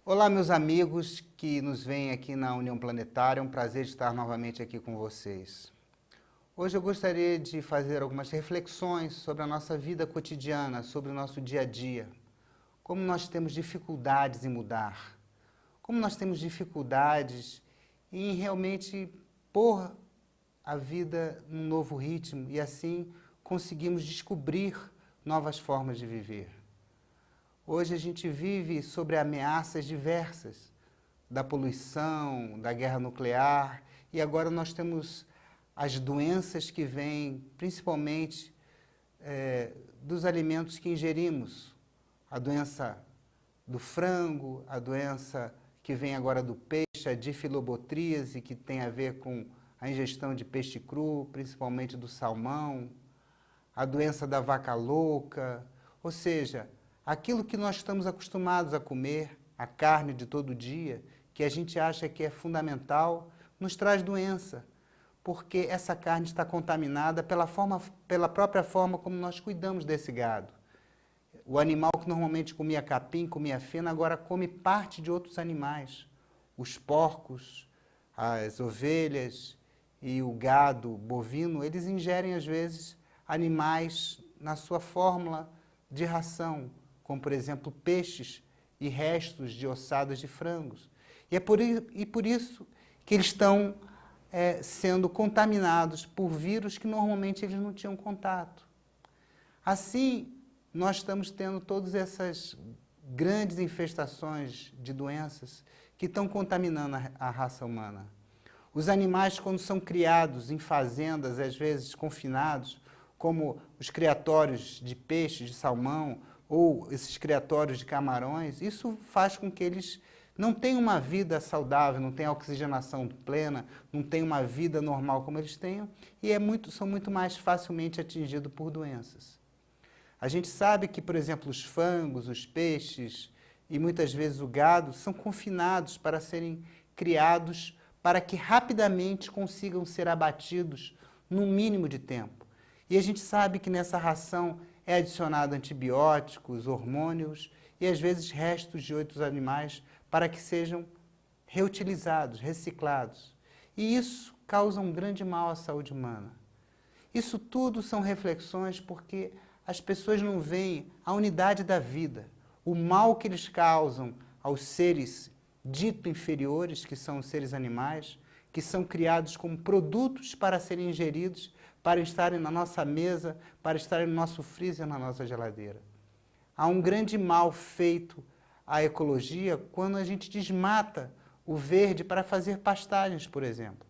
Olá, meus amigos que nos veem aqui na União Planetária, é um prazer estar novamente aqui com vocês. Hoje eu gostaria de fazer algumas reflexões sobre a nossa vida cotidiana, sobre o nosso dia a dia. Como nós temos dificuldades em mudar, como nós temos dificuldades em realmente pôr a vida num novo ritmo e assim conseguimos descobrir novas formas de viver. Hoje a gente vive sobre ameaças diversas, da poluição, da guerra nuclear, e agora nós temos as doenças que vêm principalmente dos alimentos que ingerimos. A doença do frango, a doença que vem agora do peixe, a difilobotríase, que tem a ver com a ingestão de peixe cru, principalmente do salmão, a doença da vaca louca, ou seja, aquilo que nós estamos acostumados a comer, a carne de todo dia, que a gente acha que é fundamental, nos traz doença, porque essa carne está contaminada pela própria forma como nós cuidamos desse gado. O animal que normalmente comia capim, comia feno, agora come parte de outros animais. Os porcos, as ovelhas e o gado bovino, eles ingerem às vezes animais na sua fórmula de ração, como, por exemplo, peixes e restos de ossadas de frangos. E por isso que eles estão sendo contaminados por vírus que normalmente eles não tinham contato. Assim, nós estamos tendo todas essas grandes infestações de doenças que estão contaminando a raça humana. Os animais, quando são criados em fazendas, às vezes confinados, como os criatórios de peixe, de salmão, ou esses criatórios de camarões, isso faz com que eles não tenham uma vida saudável, não tenham oxigenação plena, não tenham uma vida normal como eles tenham, e são muito mais facilmente atingidos por doenças. A gente sabe que, por exemplo, os frangos, os peixes e muitas vezes o gado são confinados para serem criados para que rapidamente consigam ser abatidos num mínimo de tempo. E a gente sabe que nessa ração é adicionado antibióticos, hormônios e às vezes restos de outros animais para que sejam reutilizados, reciclados. E isso causa um grande mal à saúde humana. Isso tudo são reflexões porque as pessoas não veem a unidade da vida, o mal que eles causam aos seres dito inferiores, que são os seres animais, que são criados como produtos para serem ingeridos, para estarem na nossa mesa, para estarem no nosso freezer, na nossa geladeira. Há um grande mal feito à ecologia quando a gente desmata o verde para fazer pastagens, por exemplo.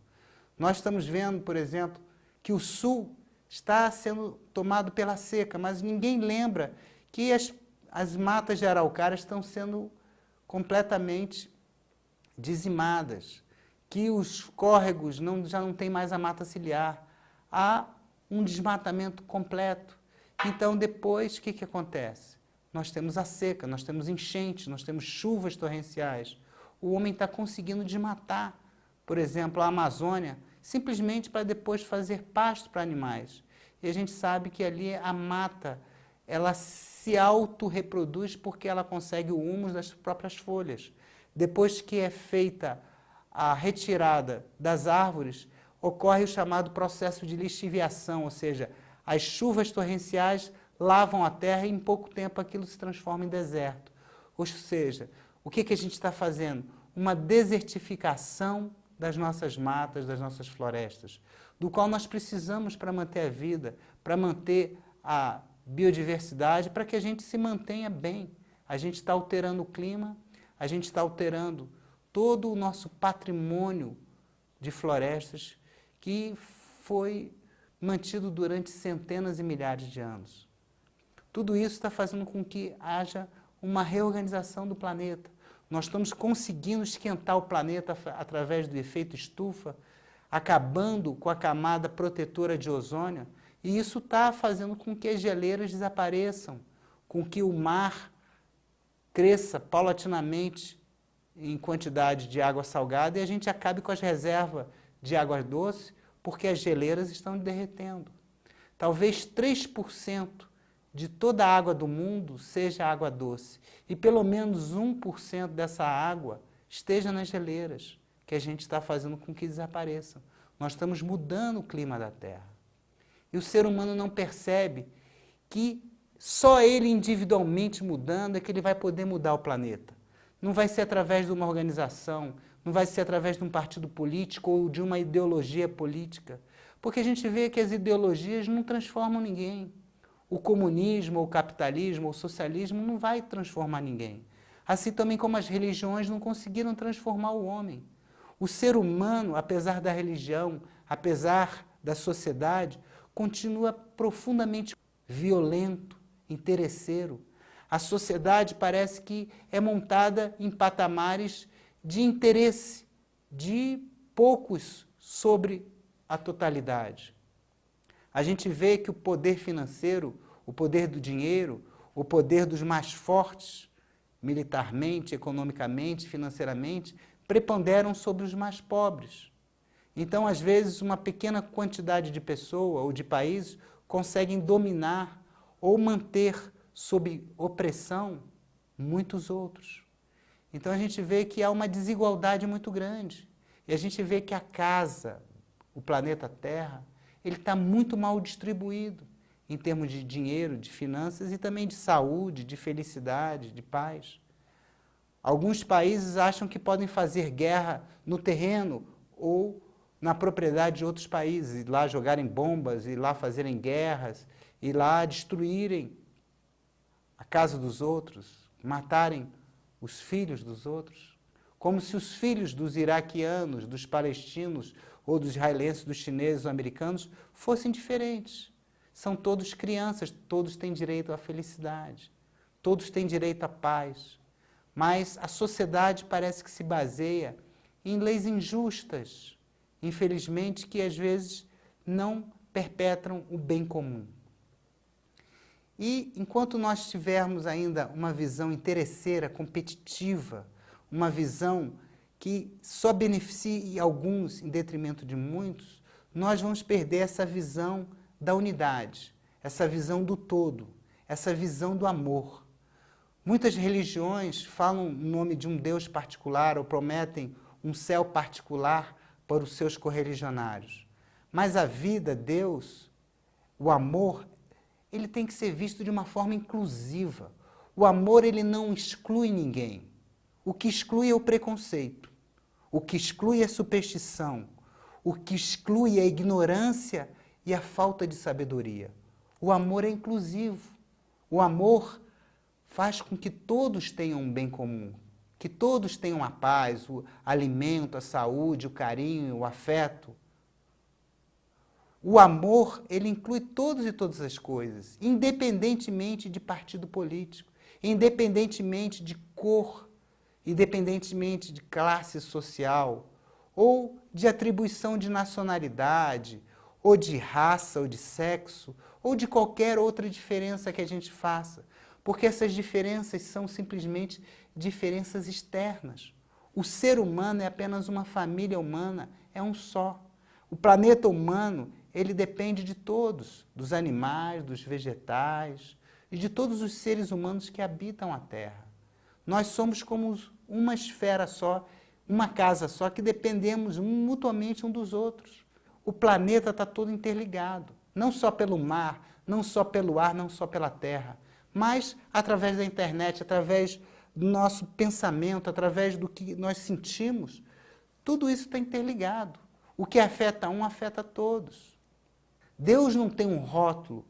Nós estamos vendo, por exemplo, que o sul está sendo tomado pela seca, mas ninguém lembra que as matas de araucária estão sendo completamente dizimadas, que os córregos já não têm mais a mata ciliar. Há um desmatamento completo. Então, depois, o que acontece? Nós temos a seca, nós temos enchentes, nós temos chuvas torrenciais. O homem está conseguindo desmatar, por exemplo, a Amazônia, simplesmente para depois fazer pasto para animais. E a gente sabe que ali a mata, ela se autorreproduz porque ela consegue o húmus das próprias folhas. Depois que é feita a retirada das árvores, ocorre o chamado processo de lixiviação, ou seja, as chuvas torrenciais lavam a terra e em pouco tempo aquilo se transforma em deserto. Ou seja, o que a gente está fazendo? Uma desertificação das nossas matas, das nossas florestas, do qual nós precisamos para manter a vida, para manter a biodiversidade, para que a gente se mantenha bem. A gente está alterando o clima, a gente está alterando todo o nosso patrimônio de florestas que foi mantido durante centenas e milhares de anos. Tudo isso está fazendo com que haja uma reorganização do planeta. Nós estamos conseguindo esquentar o planeta através do efeito estufa, acabando com a camada protetora de ozônio, e isso está fazendo com que as geleiras desapareçam, com que o mar cresça paulatinamente em quantidade de água salgada e a gente acabe com as reservas de água doce, porque as geleiras estão derretendo. Talvez 3% de toda a água do mundo seja água doce e pelo menos 1% dessa água esteja nas geleiras, que a gente está fazendo com que desapareçam. Nós estamos mudando o clima da Terra. E o ser humano não percebe que só ele individualmente mudando é que ele vai poder mudar o planeta. Não vai ser através de uma organização, não vai ser através de um partido político ou de uma ideologia política, porque a gente vê que as ideologias não transformam ninguém. O comunismo, o capitalismo, o socialismo não vai transformar ninguém. Assim também como as religiões não conseguiram transformar o homem. O ser humano, apesar da religião, apesar da sociedade, continua profundamente violento, interesseiro. A sociedade parece que é montada em patamares de interesse de poucos sobre a totalidade. A gente vê que o poder financeiro, o poder do dinheiro, o poder dos mais fortes, militarmente, economicamente, financeiramente, preponderam sobre os mais pobres. Então, às vezes, uma pequena quantidade de pessoas ou de países conseguem dominar ou manter sob opressão muitos outros. Então, a gente vê que há uma desigualdade muito grande. E a gente vê que a casa, o planeta Terra, ele está muito mal distribuído em termos de dinheiro, de finanças e também de saúde, de felicidade, de paz. Alguns países acham que podem fazer guerra no terreno ou na propriedade de outros países, e lá jogarem bombas, e lá fazerem guerras, e lá destruírem a casa dos outros, matarem os filhos dos outros, como se os filhos dos iraquianos, dos palestinos, ou dos israelenses, dos chineses, dos americanos, fossem diferentes. São todos crianças, todos têm direito à felicidade, todos têm direito à paz. Mas a sociedade parece que se baseia em leis injustas, infelizmente, que às vezes não perpetram o bem comum. E enquanto nós tivermos ainda uma visão interesseira, competitiva, uma visão que só beneficie alguns em detrimento de muitos, nós vamos perder essa visão da unidade, essa visão do todo, essa visão do amor. Muitas religiões falam em nome de um Deus particular ou prometem um céu particular para os seus correligionários. Mas a vida, Deus, o amor, ele tem que ser visto de uma forma inclusiva. O amor, ele não exclui ninguém. O que exclui é o preconceito. O que exclui é a superstição. O que exclui é a ignorância e a falta de sabedoria. O amor é inclusivo. O amor faz com que todos tenham um bem comum, que todos tenham a paz, o alimento, a saúde, o carinho, o afeto. O amor, ele inclui todos e todas as coisas, independentemente de partido político, independentemente de cor, independentemente de classe social, ou de atribuição de nacionalidade, ou de raça, ou de sexo, ou de qualquer outra diferença que a gente faça. Porque essas diferenças são simplesmente diferenças externas. O ser humano é apenas uma família humana, é um só. O planeta humano, ele depende de todos, dos animais, dos vegetais e de todos os seres humanos que habitam a Terra. Nós somos como uma esfera só, uma casa só, que dependemos mutuamente um dos outros. O planeta está todo interligado, não só pelo mar, não só pelo ar, não só pela terra, mas através da internet, através do nosso pensamento, através do que nós sentimos. Tudo isso está interligado. O que afeta um, afeta todos. Deus não tem um rótulo.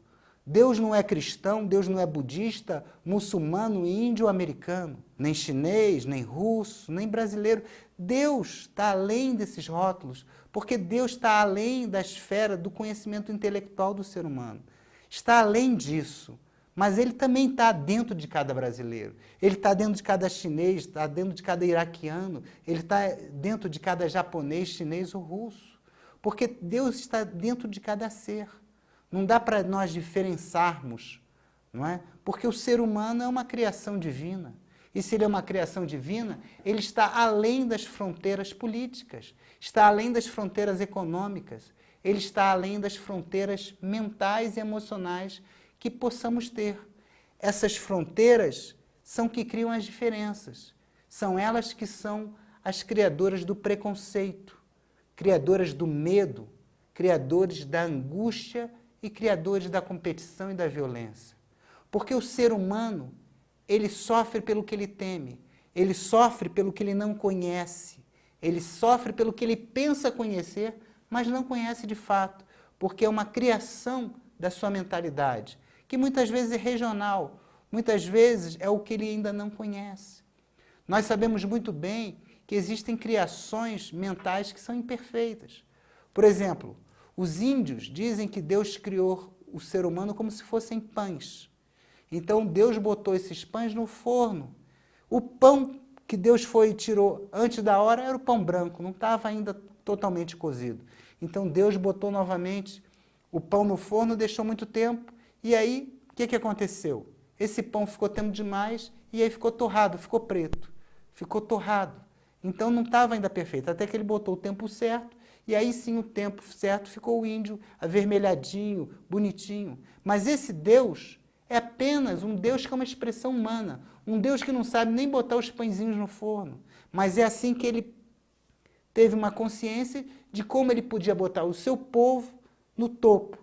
Deus não é cristão, Deus não é budista, muçulmano, índio, americano, nem chinês, nem russo, nem brasileiro. Deus está além desses rótulos, porque Deus está além da esfera do conhecimento intelectual do ser humano. Está além disso, mas Ele também está dentro de cada brasileiro. Ele está dentro de cada chinês, está dentro de cada iraquiano, Ele está dentro de cada japonês, chinês ou russo. Porque Deus está dentro de cada ser. Não dá para nós diferenciarmos, não é? Porque o ser humano é uma criação divina. E se ele é uma criação divina, ele está além das fronteiras políticas, está além das fronteiras econômicas, ele está além das fronteiras mentais e emocionais que possamos ter. Essas fronteiras são que criam as diferenças. São elas que são as criadoras do preconceito, criadoras do medo, criadores da angústia e criadores da competição e da violência. Porque o ser humano, ele sofre pelo que ele teme, ele sofre pelo que ele não conhece, ele sofre pelo que ele pensa conhecer, mas não conhece de fato, porque é uma criação da sua mentalidade, que muitas vezes é regional, muitas vezes é o que ele ainda não conhece. Nós sabemos muito bem que existem criações mentais que são imperfeitas. Por exemplo, os índios dizem que Deus criou o ser humano como se fossem pães. Então Deus botou esses pães no forno. O pão que Deus foi e tirou antes da hora era o pão branco, não estava ainda totalmente cozido. Então Deus botou novamente o pão no forno, deixou muito tempo, e aí o que aconteceu? Esse pão ficou tempo demais e aí ficou torrado, ficou preto, ficou torrado. Então não estava ainda perfeito, até que ele botou o tempo certo, e aí sim o tempo certo ficou o índio avermelhadinho, bonitinho. Mas esse Deus é apenas um Deus que é uma expressão humana, um Deus que não sabe nem botar os pãezinhos no forno, mas é assim que ele teve uma consciência de como ele podia botar o seu povo no topo.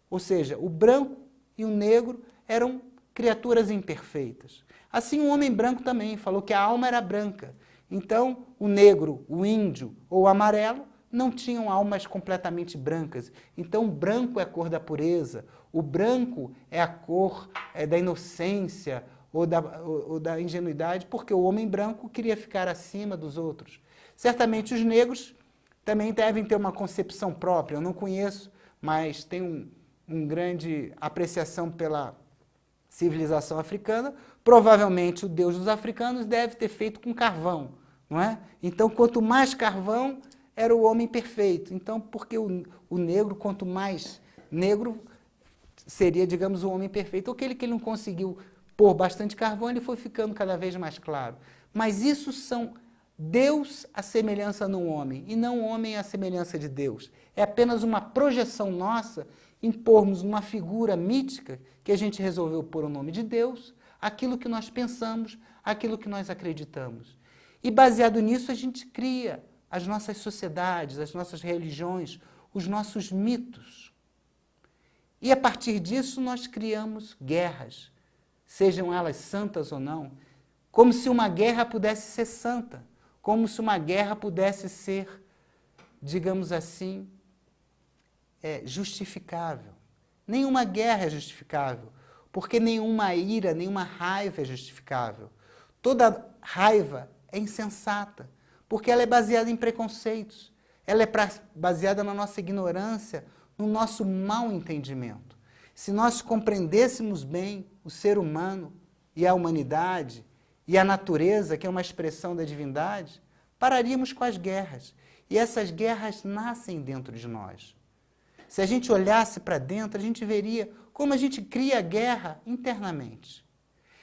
Ou seja, o branco e o negro eram criaturas imperfeitas. Assim o homem branco também falou que a alma era branca. Então o negro, o índio ou o amarelo não tinham almas completamente brancas. Então o branco é a cor da pureza, o branco é a cor da inocência ou da ingenuidade, porque o homem branco queria ficar acima dos outros. Certamente os negros também devem ter uma concepção própria, eu não conheço, mas tenho grande apreciação pela civilização africana. Provavelmente o Deus dos africanos deve ter feito com carvão, não é? Então, quanto mais carvão, era o homem perfeito. Então, porque o negro, quanto mais negro, seria, digamos, o homem perfeito. Aquele que ele não conseguiu pôr bastante carvão, ele foi ficando cada vez mais claro. Mas isso são Deus à semelhança no homem, e não o homem à semelhança de Deus. É apenas uma projeção nossa em pormos uma figura mítica que a gente resolveu pôr o nome de Deus, aquilo que nós pensamos, aquilo que nós acreditamos. E baseado nisso a gente cria as nossas sociedades, as nossas religiões, os nossos mitos. E a partir disso nós criamos guerras, sejam elas santas ou não, como se uma guerra pudesse ser santa, como se uma guerra pudesse ser, digamos assim, justificável. Nenhuma guerra é justificável, porque nenhuma ira, nenhuma raiva é justificável. Toda raiva é insensata, porque ela é baseada em preconceitos, ela é baseada na nossa ignorância, no nosso mau entendimento. Se nós compreendêssemos bem o ser humano e a humanidade e a natureza, que é uma expressão da divindade, pararíamos com as guerras. E essas guerras nascem dentro de nós. Se a gente olhasse para dentro, a gente veria como a gente cria a guerra internamente.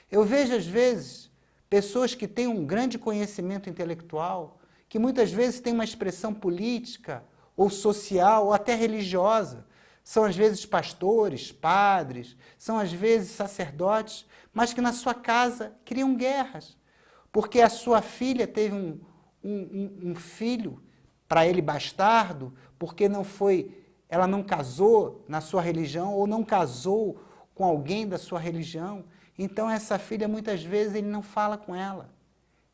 Eu vejo, às vezes, pessoas que têm um grande conhecimento intelectual, que muitas vezes têm uma expressão política, ou social, ou até religiosa. São, às vezes, pastores, padres, são, às vezes, sacerdotes, mas que na sua casa criam guerras, porque a sua filha teve um filho, para ele bastardo, porque ela não casou na sua religião, ou não casou com alguém da sua religião. Então essa filha, muitas vezes, ele não fala com ela.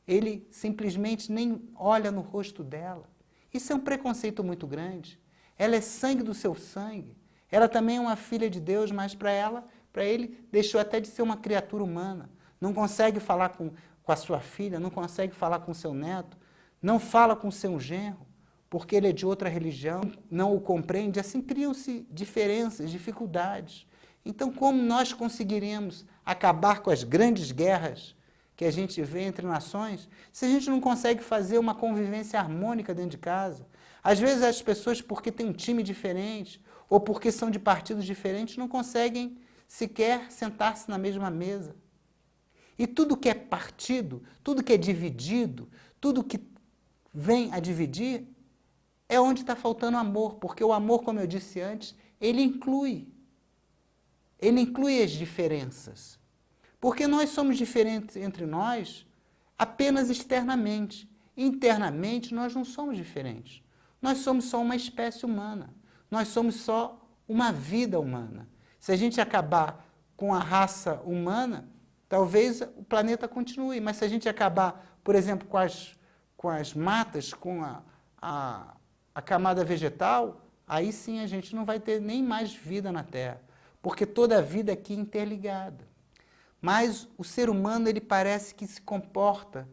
Ele simplesmente nem olha no rosto dela. Isso é um preconceito muito grande. Ela é sangue do seu sangue. Ela também é uma filha de Deus, mas para ele, deixou até de ser uma criatura humana. Não consegue falar com a sua filha, não consegue falar com o seu neto, não fala com o seu genro, porque ele é de outra religião, não o compreende. Assim criam-se diferenças, dificuldades. Então, como nós conseguiremos acabar com as grandes guerras que a gente vê entre nações, se a gente não consegue fazer uma convivência harmônica dentro de casa? Às vezes as pessoas, porque têm um time diferente, ou porque são de partidos diferentes, não conseguem sequer sentar-se na mesma mesa. E tudo que é partido, tudo que é dividido, tudo que vem a dividir, é onde está faltando amor, porque o amor, como eu disse antes, ele inclui. ele inclui as diferenças. Porque nós somos diferentes entre nós apenas externamente. Internamente, nós não somos diferentes. Nós somos só uma espécie humana. Nós somos só uma vida humana. Se a gente acabar com a raça humana, talvez o planeta continue. Mas se a gente acabar, por exemplo, com as matas, com a camada vegetal, aí sim a gente não vai ter nem mais vida na Terra. Porque toda a vida aqui é interligada. Mas o ser humano, ele parece que se comporta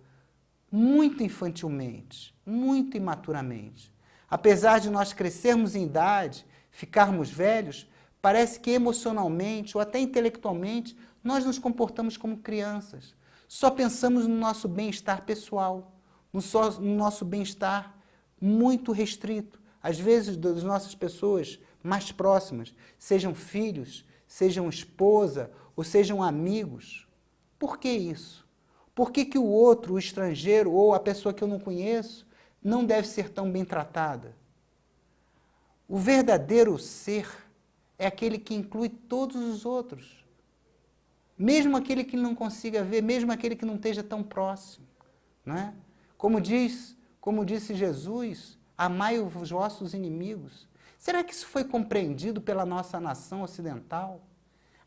muito infantilmente, muito imaturamente. Apesar de nós crescermos em idade, ficarmos velhos, parece que emocionalmente ou até intelectualmente nós nos comportamos como crianças. Só pensamos no nosso bem-estar pessoal, no nosso bem-estar muito restrito. Às vezes, das nossas pessoas mais próximas, sejam filhos, sejam esposa ou sejam amigos. Por que isso? Por que o outro, o estrangeiro ou a pessoa que eu não conheço, não deve ser tão bem tratada? O verdadeiro ser é aquele que inclui todos os outros. Mesmo aquele que não consiga ver, mesmo aquele que não esteja tão próximo. Não é? Como disse Jesus, amai os vossos inimigos. Será que isso foi compreendido pela nossa nação ocidental?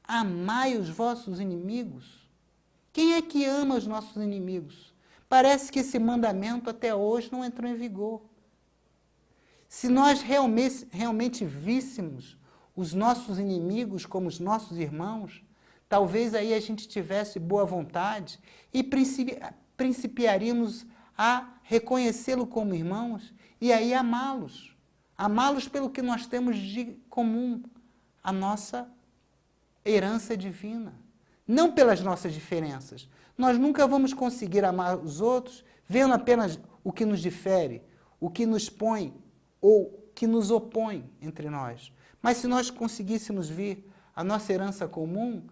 Amai os vossos inimigos. Quem é que ama os nossos inimigos? Parece que esse mandamento até hoje não entrou em vigor. Se nós realmente víssemos os nossos inimigos como os nossos irmãos, talvez aí a gente tivesse boa vontade e principiaríamos a reconhecê-lo como irmãos e aí amá-los. Amá-los pelo que nós temos de comum, a nossa herança divina. Não pelas nossas diferenças. Nós nunca vamos conseguir amar os outros vendo apenas o que nos difere, o que nos põe ou que nos opõe entre nós. Mas se nós conseguíssemos ver a nossa herança comum,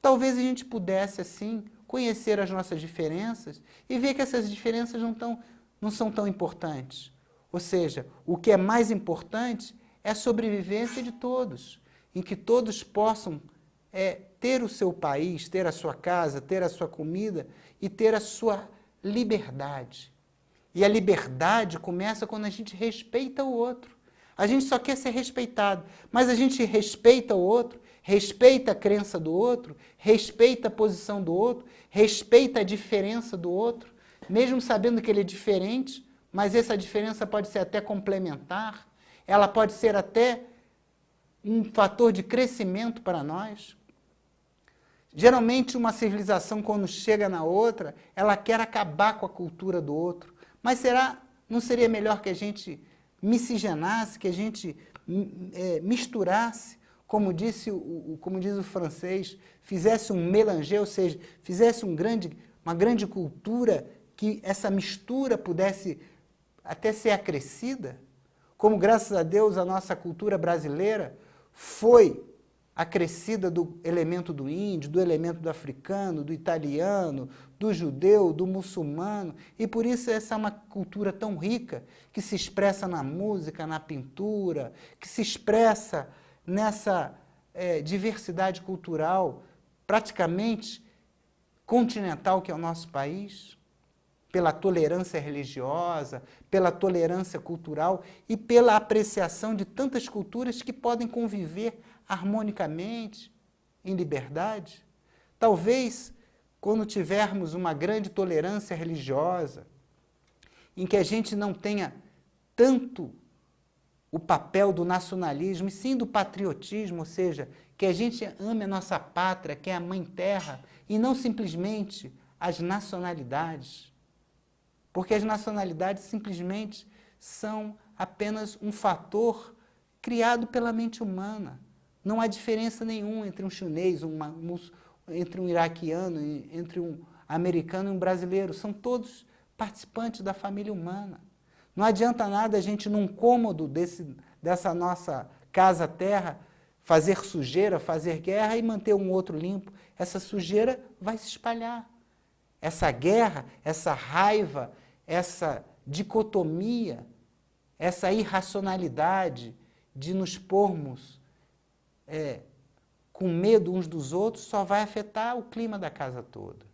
talvez a gente pudesse, assim, conhecer as nossas diferenças e ver que essas diferenças não são tão importantes. Ou seja, o que é mais importante é a sobrevivência de todos, em que todos possam ter o seu país, ter a sua casa, ter a sua comida e ter a sua liberdade. E a liberdade começa quando a gente respeita o outro. A gente só quer ser respeitado, mas a gente respeita o outro, respeita a crença do outro, respeita a posição do outro, respeita a diferença do outro, mesmo sabendo que ele é diferente, mas essa diferença pode ser até complementar, ela pode ser até um fator de crescimento para nós. Geralmente, uma civilização, quando chega na outra, ela quer acabar com a cultura do outro. Mas não seria melhor que a gente miscigenasse, que a gente misturasse, como diz o francês, fizesse um mélanger, ou seja, fizesse uma grande cultura, que essa mistura pudesse até ser acrescida? Como, graças a Deus, a nossa cultura brasileira foi acrescida do elemento do índio, do elemento do africano, do italiano, do judeu, do muçulmano, e por isso essa é uma cultura tão rica, que se expressa na música, na pintura, que se expressa nessa diversidade cultural praticamente continental que é o nosso país, pela tolerância religiosa, pela tolerância cultural e pela apreciação de tantas culturas que podem conviver harmonicamente, em liberdade. Talvez, quando tivermos uma grande tolerância religiosa, em que a gente não tenha tanto o papel do nacionalismo, e sim do patriotismo, ou seja, que a gente ame a nossa pátria, que é a Mãe Terra, e não simplesmente as nacionalidades. Porque as nacionalidades simplesmente são apenas um fator criado pela mente humana. Não há diferença nenhuma entre um chinês, entre um iraquiano, entre um americano e um brasileiro. São todos participantes da família humana. Não adianta nada a gente, num cômodo dessa nossa casa-terra, fazer sujeira, fazer guerra e manter um outro limpo. Essa sujeira vai se espalhar. Essa guerra, essa raiva, essa dicotomia, essa irracionalidade de nos pormos com medo uns dos outros, só vai afetar o clima da casa toda.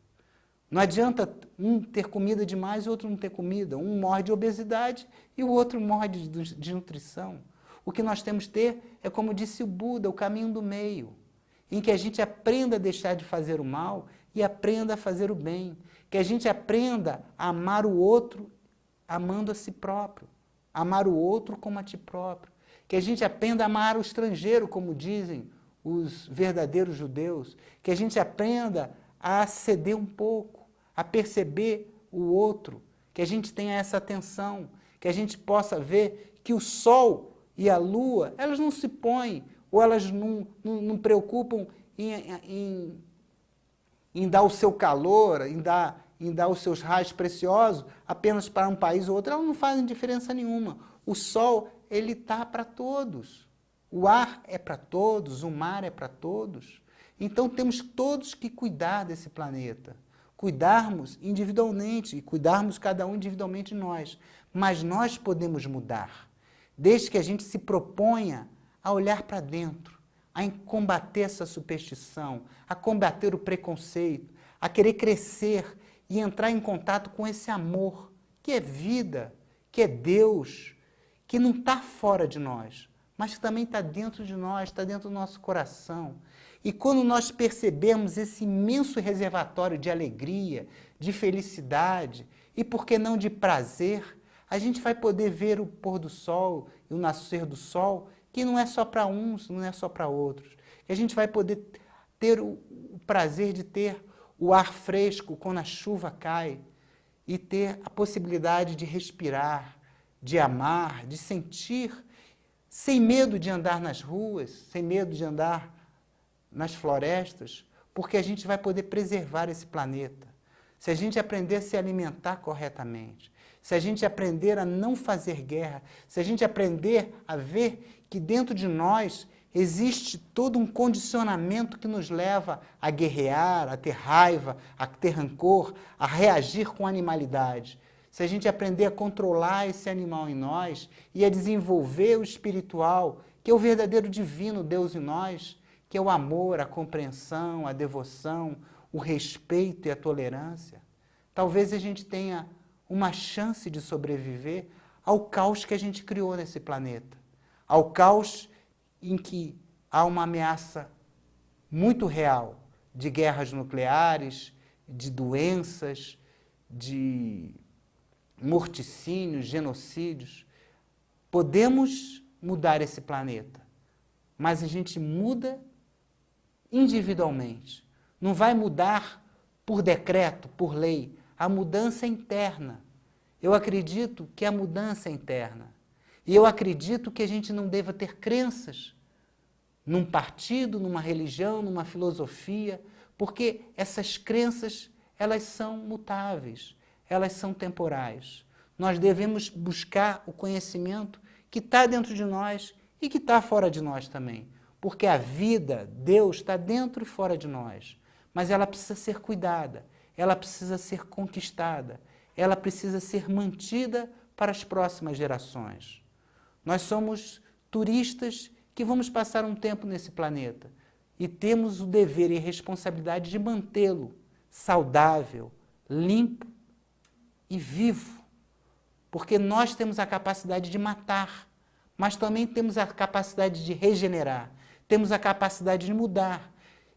Não adianta um ter comida demais e o outro não ter comida. Um morre de obesidade e o outro morre de nutrição. O que nós temos que ter é, como disse o Buda, o caminho do meio, em que a gente aprenda a deixar de fazer o mal e aprenda a fazer o bem. Que a gente aprenda a amar o outro amando a si próprio, amar o outro como a ti próprio. Que a gente aprenda a amar o estrangeiro, como dizem os verdadeiros judeus. Que a gente aprenda a ceder um pouco, a perceber o outro, que a gente tenha essa atenção, que a gente possa ver que o sol e a lua, elas não se põem, ou elas não preocupam em dar o seu calor, em dar os seus raios preciosos apenas para um país ou outro, elas não fazem diferença nenhuma. O sol, ele está para todos. O ar é para todos, o mar é para todos. Então temos todos que cuidar desse planeta. Cuidarmos individualmente e cuidarmos cada um individualmente de nós. Mas nós podemos mudar, desde que a gente se proponha a olhar para dentro, a combater essa superstição, a combater o preconceito, a querer crescer e entrar em contato com esse amor, que é vida, que é Deus, que não está fora de nós, mas que também está dentro de nós, está dentro do nosso coração. E quando nós percebemos esse imenso reservatório de alegria, de felicidade e, por que não, de prazer, a gente vai poder ver o pôr do sol e o nascer do sol, que não é só para uns, não é só para outros. E a gente vai poder ter o prazer de ter o ar fresco quando a chuva cai e ter a possibilidade de respirar, de amar, de sentir, sem medo de andar nas ruas, sem medo de andar nas florestas, porque a gente vai poder preservar esse planeta. Se a gente aprender a se alimentar corretamente, se a gente aprender a não fazer guerra, se a gente aprender a ver que dentro de nós existe todo um condicionamento que nos leva a guerrear, a ter raiva, a ter rancor, a reagir com animalidade. Se a gente aprender a controlar esse animal em nós e a desenvolver o espiritual, que é o verdadeiro divino Deus em nós, que é o amor, a compreensão, a devoção, o respeito e a tolerância, talvez a gente tenha uma chance de sobreviver ao caos que a gente criou nesse planeta, ao caos em que há uma ameaça muito real de guerras nucleares, de doenças, de morticínios, genocídios. Podemos mudar esse planeta, mas a gente muda individualmente. Não vai mudar por decreto, por lei. A mudança é interna. Eu acredito que a mudança é interna. E eu acredito que a gente não deva ter crenças num partido, numa religião, numa filosofia, porque essas crenças, elas são mutáveis, elas são temporais. Nós devemos buscar o conhecimento que está dentro de nós e que está fora de nós também. Porque a vida, Deus, está dentro e fora de nós. Mas ela precisa ser cuidada, ela precisa ser conquistada, ela precisa ser mantida para as próximas gerações. Nós somos turistas que vamos passar um tempo nesse planeta e temos o dever e a responsabilidade de mantê-lo saudável, limpo e vivo. Porque nós temos a capacidade de matar, mas também temos a capacidade de regenerar, temos a capacidade de mudar.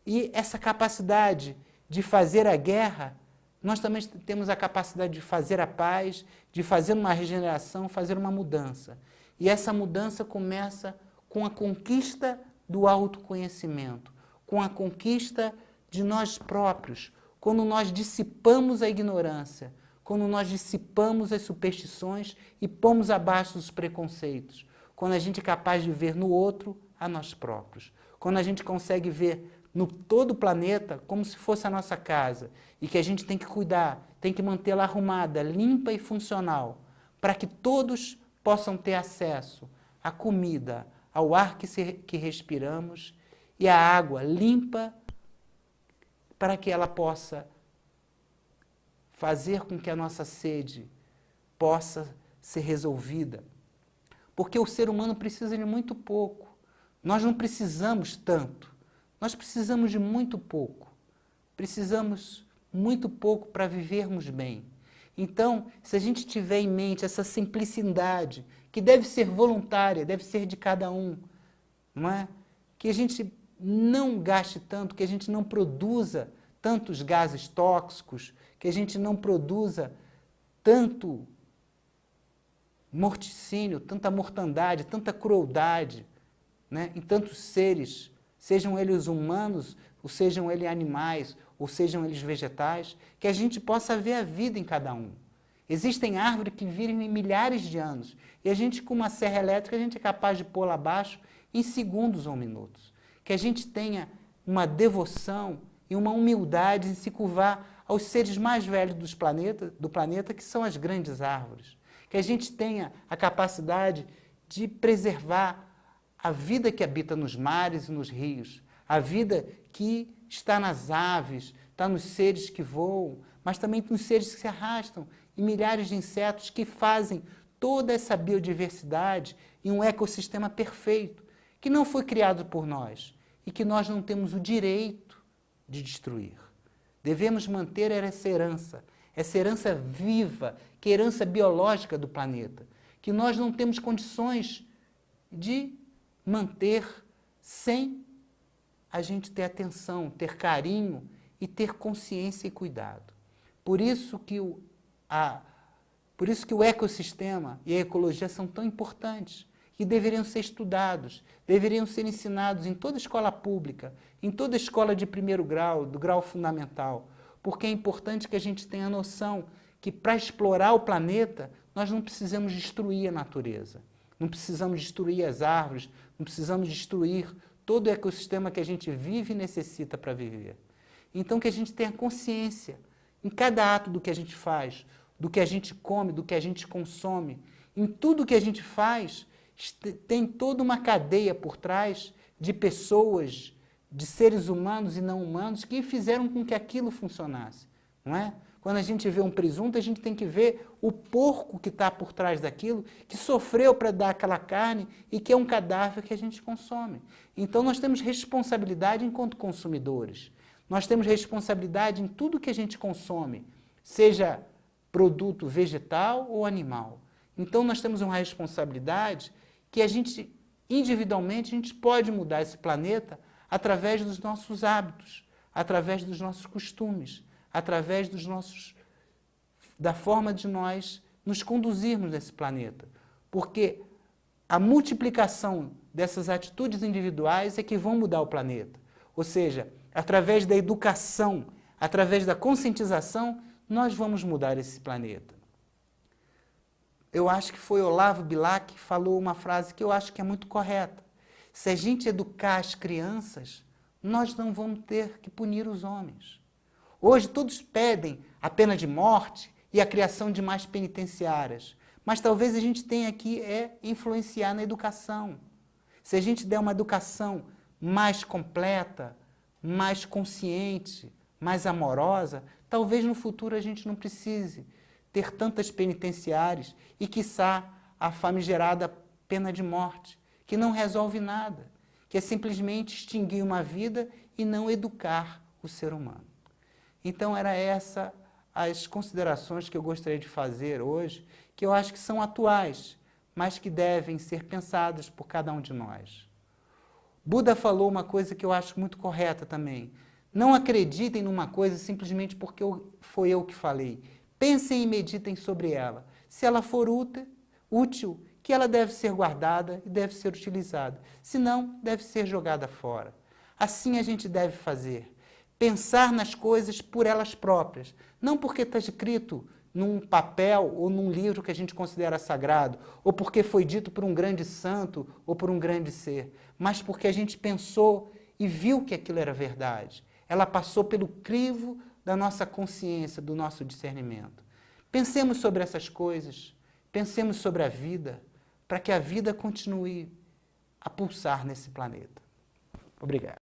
E essa capacidade de fazer a guerra, nós também temos a capacidade de fazer a paz, de fazer uma regeneração, fazer uma mudança. E essa mudança começa com a conquista do autoconhecimento, com a conquista de nós próprios, quando nós dissipamos a ignorância, quando nós dissipamos as superstições e pomos abaixo os preconceitos, quando a gente é capaz de ver no outro a nós próprios, quando a gente consegue ver no todo o planeta como se fosse a nossa casa e que a gente tem que cuidar, tem que mantê-la arrumada, limpa e funcional, para que todos possam ter acesso à comida, ao ar que respiramos e à água limpa, para que ela possa fazer com que a nossa sede possa ser resolvida. Porque o ser humano precisa de muito pouco. Nós não precisamos tanto. Nós precisamos de muito pouco. Precisamos muito pouco para vivermos bem. Então, se a gente tiver em mente essa simplicidade, que deve ser voluntária, deve ser de cada um, não é? Que a gente não gaste tanto, que a gente não produza tantos gases tóxicos, que a gente não produza tanto morticínio, tanta mortandade, tanta crueldade, né, em tantos seres, sejam eles humanos, ou sejam eles animais, ou sejam eles vegetais, que a gente possa ver a vida em cada um. Existem árvores que vivem milhares de anos, e a gente, com uma serra elétrica, a gente é capaz de pô-la abaixo em segundos ou minutos. Que a gente tenha uma devoção e uma humildade em se curvar aos seres mais velhos do planeta, que são as grandes árvores. Que a gente tenha a capacidade de preservar a vida que habita nos mares e nos rios, a vida que está nas aves, está nos seres que voam, mas também nos seres que se arrastam, e milhares de insetos que fazem toda essa biodiversidade em um ecossistema perfeito, que não foi criado por nós e que nós não temos o direito de destruir. Devemos manter essa herança viva, que é a herança biológica do planeta, que nós não temos condições de manter sem a gente ter atenção, ter carinho e ter consciência e cuidado. Por isso que o ecossistema e a ecologia são tão importantes, que deveriam ser estudados, deveriam ser ensinados em toda escola pública, em toda escola de primeiro grau, do grau fundamental, porque é importante que a gente tenha noção que para explorar o planeta, nós não precisamos destruir a natureza, não precisamos destruir as árvores, não precisamos destruir todo o ecossistema que a gente vive e necessita para viver. Então que a gente tenha consciência em cada ato do que a gente faz, do que a gente come, do que a gente consome, em tudo que a gente faz, tem toda uma cadeia por trás de pessoas, de seres humanos e não humanos que fizeram com que aquilo funcionasse, não é? Quando a gente vê um presunto, a gente tem que ver o porco que está por trás daquilo, que sofreu para dar aquela carne e que é um cadáver que a gente consome. Então nós temos responsabilidade enquanto consumidores. Nós temos responsabilidade em tudo que a gente consome, seja produto vegetal ou animal. Então nós temos uma responsabilidade que a gente, individualmente, a gente pode mudar esse planeta através dos nossos hábitos, através dos nossos costumes, através da forma de nós nos conduzirmos nesse planeta. Porque a multiplicação dessas atitudes individuais é que vão mudar o planeta. Ou seja, através da educação, através da conscientização, nós vamos mudar esse planeta. Eu acho que foi Olavo Bilac que falou uma frase que eu acho que é muito correta. Se a gente educar as crianças, nós não vamos ter que punir os homens. Hoje todos pedem a pena de morte e a criação de mais penitenciárias, mas talvez a gente tenha que influenciar na educação. Se a gente der uma educação mais completa, mais consciente, mais amorosa, talvez no futuro a gente não precise ter tantas penitenciárias e, quiçá, a famigerada pena de morte, que não resolve nada, que é simplesmente extinguir uma vida e não educar o ser humano. Então, eram essas as considerações que eu gostaria de fazer hoje, que eu acho que são atuais, mas que devem ser pensadas por cada um de nós. Buda falou uma coisa que eu acho muito correta também. Não acreditem numa coisa simplesmente porque foi eu que falei. Pensem e meditem sobre ela. Se ela for útil, que ela deve ser guardada e deve ser utilizada. Se não, deve ser jogada fora. Assim a gente deve fazer. Pensar nas coisas por elas próprias. Não porque está escrito num papel ou num livro que a gente considera sagrado, ou porque foi dito por um grande santo ou por um grande ser, mas porque a gente pensou e viu que aquilo era verdade. Ela passou pelo crivo da nossa consciência, do nosso discernimento. Pensemos sobre essas coisas, pensemos sobre a vida, para que a vida continue a pulsar nesse planeta. Obrigado.